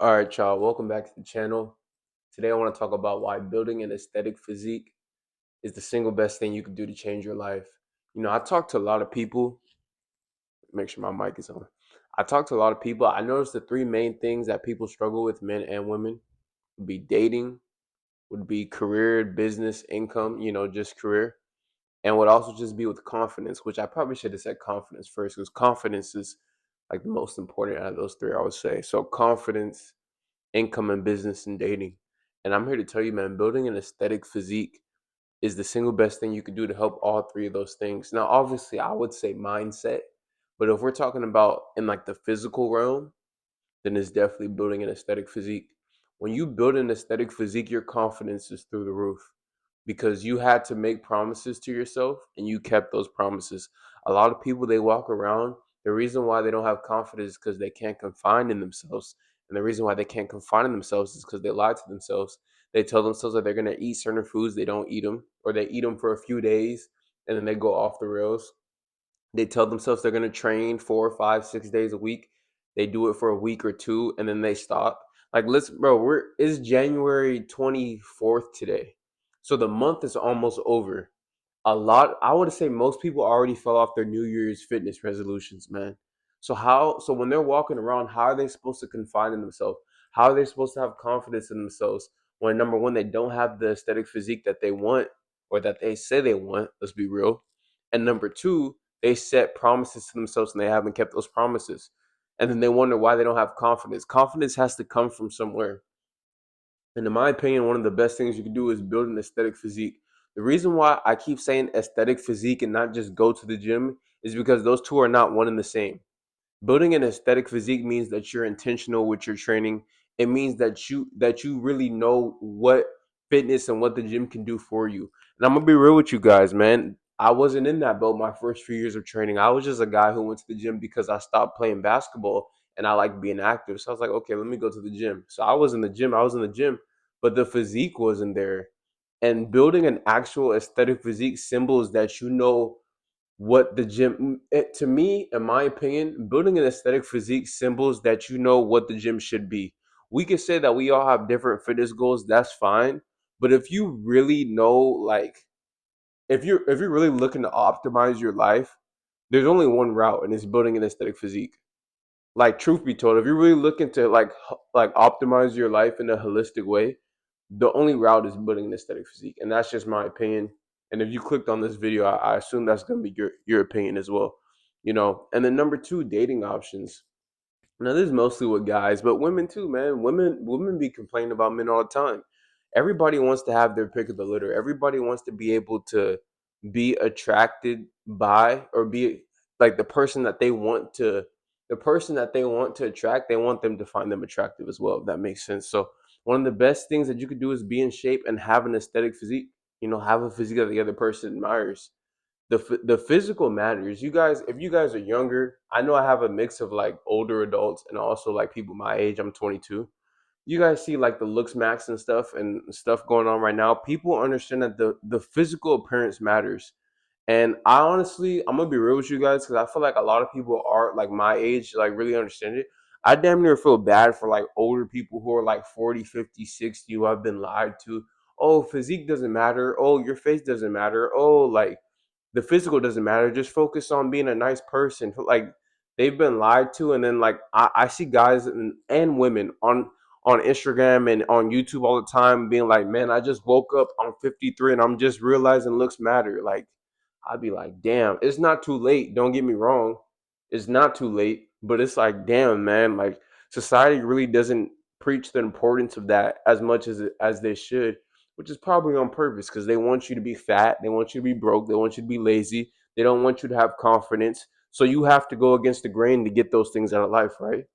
All right, y'all. Welcome back to the channel. Today, I want to talk about why building an aesthetic physique is the single best thing you can do to change your life. I talk to a lot of people. Make sure my mic is on. I talk to a lot of people. I noticed the three main things that people struggle with, men and women, would be dating, would be career, business, income, just career, and would also just be with confidence, which I probably should have said confidence first because confidence is like the most important out of those three, I would say. So, confidence, income and business and dating. And I'm here to tell you, man, building an aesthetic physique is the single best thing you could do to help all three of those things. Now, obviously, I would say mindset, but if we're talking about in like the physical realm, then it's definitely building an aesthetic physique. When you build an aesthetic physique, your confidence is through the roof because you had to make promises to yourself and you kept those promises. A lot of people, they walk around. The reason why they don't have confidence is because they can't confine in themselves. And the reason why they can't confine in themselves is because they lie to themselves. They tell themselves that they're going to eat certain foods, they don't eat them, or they eat them for a few days and then they go off the rails. They tell themselves they're going to train 4, 5, 6 days a week. They do it for a week or two and then they stop. Like, listen, bro, it's January 24th today. So the month is almost over. I would say most people already fell off their New Year's fitness resolutions, man. So when they're walking around, how are they supposed to confide in themselves? How are they supposed to have confidence in themselves when number one, they don't have the aesthetic physique that they want or that they say they want, let's be real. And number two, they set promises to themselves and they haven't kept those promises. And then they wonder why they don't have confidence. Confidence has to come from somewhere. And in my opinion, one of the best things you can do is build an aesthetic physique. The reason why I keep saying aesthetic physique and not just go to the gym is because those two are not one and the same. Building an aesthetic physique means that you're intentional with your training. It means that you really know what fitness and what the gym can do for you. And I'm gonna be real with you guys, man. I wasn't in that boat my first few years of training. I was just a guy who went to the gym because I stopped playing basketball and I like being active. So I was like, okay, let me go to the gym. So I was in the gym, but the physique wasn't there. And building an actual aesthetic physique symbols that you know what the gym to me, in my opinion, building an aesthetic physique symbols that you know what the gym should be. We could say that we all have different fitness goals, that's fine. But if you really know, like, if you're really looking to optimize your life, there's only one route, and it's building an aesthetic physique. Like, truth be told, if you're really looking to like optimize your life in a holistic way, the only route is building an aesthetic physique, and that's just my opinion. And if you clicked on this video, I assume that's going to be your opinion as well. And then number two, dating options. Now this is mostly with guys, but women too, man. Women be complaining about men all the time. Everybody wants to have their pick of the litter. Everybody wants to be able to be attracted by or be like the person that they want to attract, they want them to find them attractive as well, if that makes sense. So one of the best things that you could do is be in shape and have an aesthetic physique. Have a physique that the other person admires. The physical matters. You guys, if you guys are younger, I know I have a mix of like older adults and also like people my age. I'm 22. You guys see like the looks max and stuff going on right now. People understand that the physical appearance matters. And I honestly, I'm gonna be real with you guys because I feel like a lot of people are like my age, like really understand it. I damn near feel bad for like older people who are like 40, 50, 60 who have been lied to. Oh, physique doesn't matter. Oh, your face doesn't matter. Oh, like the physical doesn't matter. Just focus on being a nice person. Like, they've been lied to, and then like I see guys and women on Instagram and on YouTube all the time being like, "Man, I just woke up. I'm 53, and I'm just realizing looks matter." Like, I'd be like, "Damn, it's not too late." Don't get me wrong, it's not too late, but it's like, damn, man, like society really doesn't preach the importance of that as much as they should, which is probably on purpose because they want you to be fat, they want you to be broke, they want you to be lazy, they don't want you to have confidence. So you have to go against the grain to get those things out of life, right?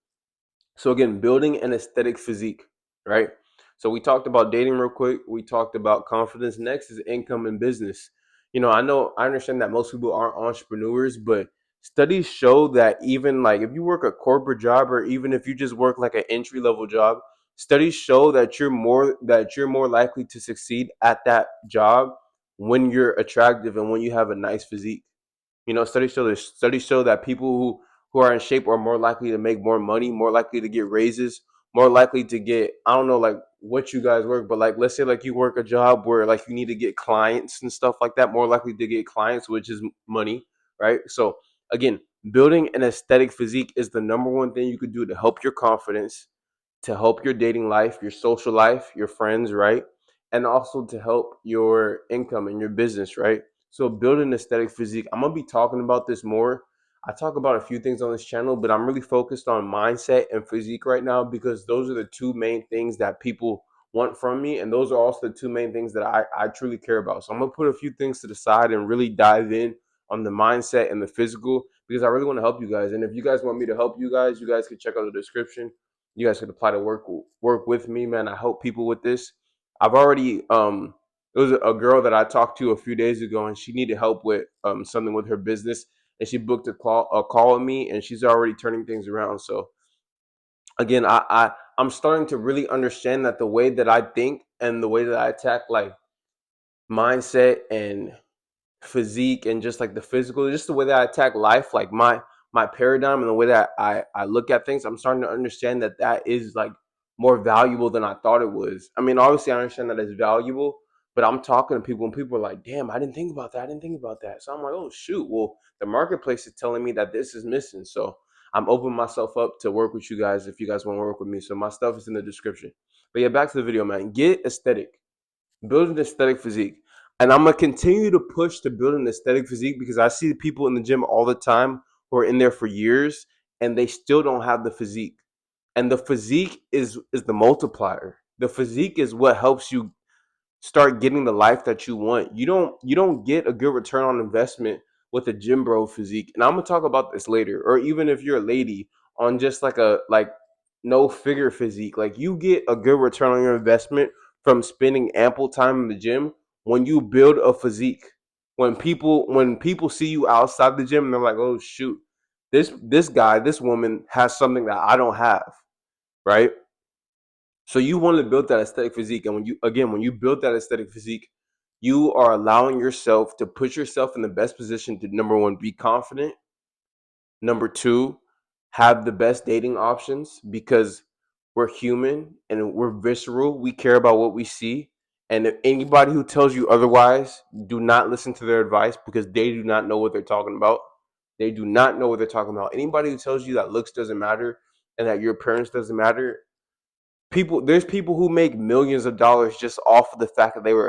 So again, building an aesthetic physique, right? So we talked about dating real quick. We talked about confidence. Next is income and business. I understand that most people aren't entrepreneurs, but studies show that even like if you work a corporate job or even if you just work like an entry level job, studies show that you're more likely to succeed at that job when you're attractive and when you have a nice physique. Studies show that people who are in shape are more likely to make more money, more likely to get raises, more likely to get, I don't know like what you guys work, but like let's say like you work a job where like you need to get clients and stuff like that, more likely to get clients, which is money, right? So again, building an aesthetic physique is the number one thing you could do to help your confidence, to help your dating life, your social life, your friends, right? And also to help your income and your business, right? So building aesthetic physique, I'm gonna be talking about this more. I talk about a few things on this channel, but I'm really focused on mindset and physique right now because those are the two main things that people want from me. And those are also the two main things that I truly care about. So I'm gonna put a few things to the side and really dive in on the mindset and the physical because I really want to help you guys. And if you guys want me to help you guys can check out the description. You guys could apply to work with me, man. I help people with this. I've already there was a girl that I talked to a few days ago, and she needed help with something with her business, and she booked a call with me, and she's already turning things around. So again, I'm starting to really understand that the way that I think and the way that I attack like mindset and physique and just like the physical, just the way that I attack life, like my paradigm and the way that I look at things, I'm starting to understand that that is like more valuable than I thought it was. I mean, obviously I understand that it's valuable, but I'm talking to people and people are like, damn, I didn't think about that. I didn't think about that. So I'm like, oh shoot, well, the marketplace is telling me that this is missing. So I'm opening myself up to work with you guys if you guys want to work with me. So my stuff is in the description. But yeah, back to the video, man. Get aesthetic. Build an aesthetic physique. And I'm gonna continue to push to build an aesthetic physique because I see people in the gym all the time who are in there for years and they still don't have the physique. And the physique is the multiplier. The physique is what helps you start getting the life that you want. You don't get a good return on investment with a gym bro physique. And I'm gonna talk about this later. Or even if you're a lady on just like a like no figure physique, like you get a good return on your investment from spending ample time in the gym when you build a physique. When people see you outside the gym, they're like, oh shoot, this guy, this woman has something that I don't have, right? So you want to build that aesthetic physique, and when you build that aesthetic physique, you are allowing yourself to put yourself in the best position to number one, be confident. Number two, have the best dating options because we're human and we're visceral. We care about what we see, and if anybody who tells you otherwise, do not listen to their advice because they do not know what they're talking about. They do not know what they're talking about. Anybody who tells you that looks doesn't matter and that your appearance doesn't matter, there's people who make millions of dollars just off of the fact that they are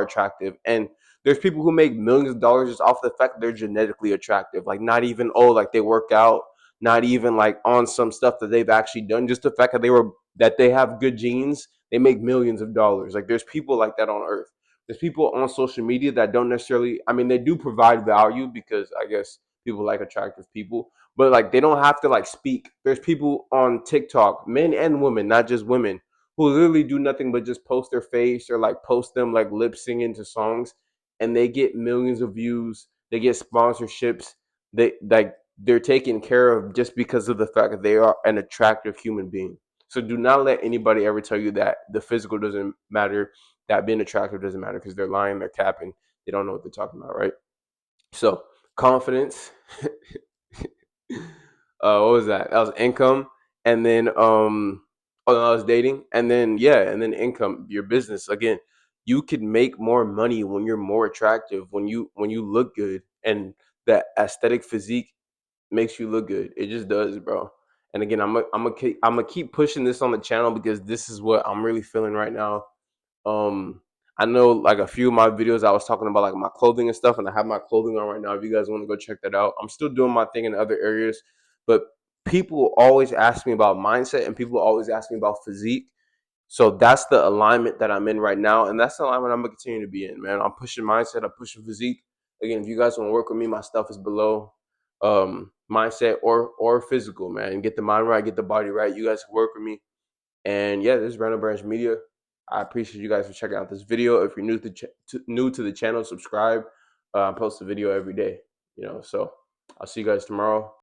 attractive, and there's people who make millions of dollars just off the fact that they're genetically attractive, like not even like they work out, not even like on some stuff that they've actually done, just the fact that they have good genes, they make millions of dollars. Like there's people like that on earth. There's people on social media that don't necessarily, I mean, they do provide value because I guess people like attractive people, but like they don't have to like speak. There's people on TikTok, men and women, not just women, who literally do nothing but just post their face or like post them like lip singing to songs, and they get millions of views. They get sponsorships. They're taken care of just because of the fact that they are an attractive human being. So do not let anybody ever tell you that the physical doesn't matter, that being attractive doesn't matter, because they're lying, they're capping, they don't know what they're talking about, right? So confidence. What was that? That was income, and then oh no, I was dating, and then yeah, and then income. Your business again. You can make more money when you're more attractive, when you look good, and that aesthetic physique makes you look good. It just does, bro. And again, I'm gonna keep pushing this on the channel because this is what I'm really feeling right now. um, I know like a few of my videos I was talking about like my clothing and stuff, and I have my clothing on right now. If you guys want to go check that out, I'm still doing my thing in other areas, but people always ask me about mindset and people always ask me about physique. So that's the alignment that I'm in right now, and that's the alignment I'm gonna continue to be in, man. I'm pushing mindset, I'm pushing physique. Again, if you guys want to work with me, my stuff is below. Mindset or physical, man. Get the mind right, get the body right. You guys can work with me. And yeah, this is Randall Branch Media. I appreciate you guys for checking out this video. If you're new to the channel, subscribe. I post a video every day, so I'll see you guys tomorrow.